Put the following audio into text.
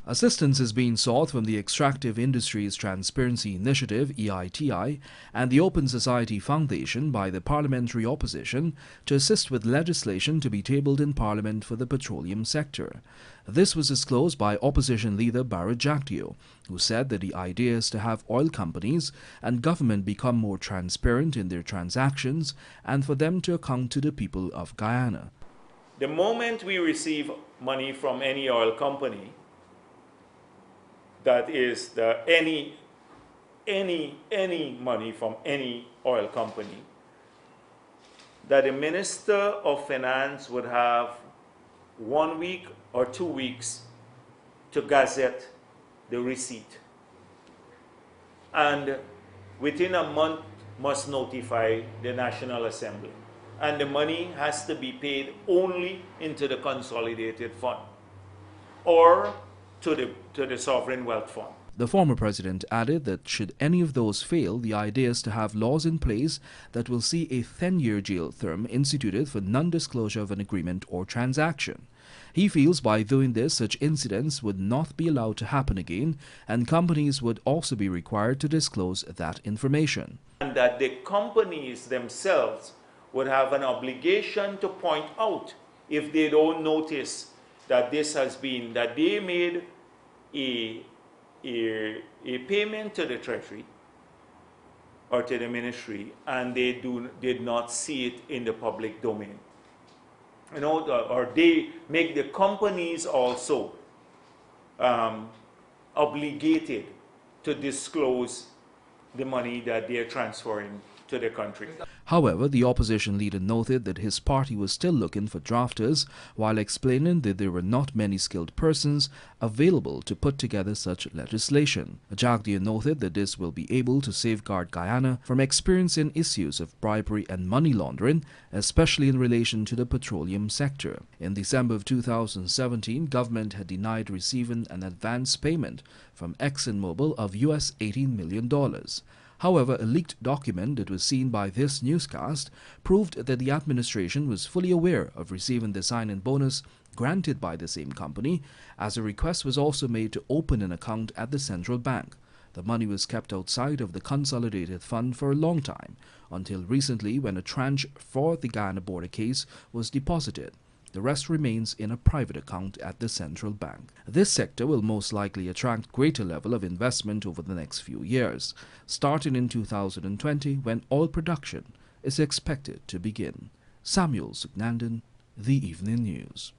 Assistance is being sought from the Extractive Industries Transparency Initiative (EITI) and the Open Society Foundation by the parliamentary opposition to assist with legislation to be tabled in Parliament for the petroleum sector. This was disclosed by opposition leader Barrett Jagdeo, who said that the idea is to have oil companies and government become more transparent in their transactions and for them to account to the people of Guyana. The moment we receive money from any oil company, that is any money from any oil company, that the Minister of Finance would have 1 week or 2 weeks to gazette the receipt, and within a month must notify the National Assembly, and the money has to be paid only into the consolidated fund or to the sovereign wealth fund. The former president added that should any of those fail, the idea is to have laws in place that will see a 10-year jail term instituted for non-disclosure of an agreement or transaction. He feels by doing this, such incidents would not be allowed to happen again, and companies would also be required to disclose that information. And that the companies themselves would have an obligation to point out if they don't notice that this has been, that they made a payment to the Treasury or to the Ministry and they did not see it in the public domain. You know, or they make the companies also obligated to disclose the money that they are transferring to the country. However, the opposition leader noted that his party was still looking for drafters, while explaining that there were not many skilled persons available to put together such legislation. Jagdeo noted that this will be able to safeguard Guyana from experiencing issues of bribery and money laundering, especially in relation to the petroleum sector. In December of 2017, government had denied receiving an advance payment from ExxonMobil of US $18 million. However, a leaked document that was seen by this newscast proved that the administration was fully aware of receiving the sign-in bonus granted by the same company, as a request was also made to open an account at the central bank. The money was kept outside of the consolidated fund for a long time, until recently when a tranche for the Guyana border case was deposited. The rest remains in a private account at the central bank. This sector will most likely attract greater level of investment over the next few years, starting in 2020 when oil production is expected to begin. Samuel Sugnandan, The Evening News.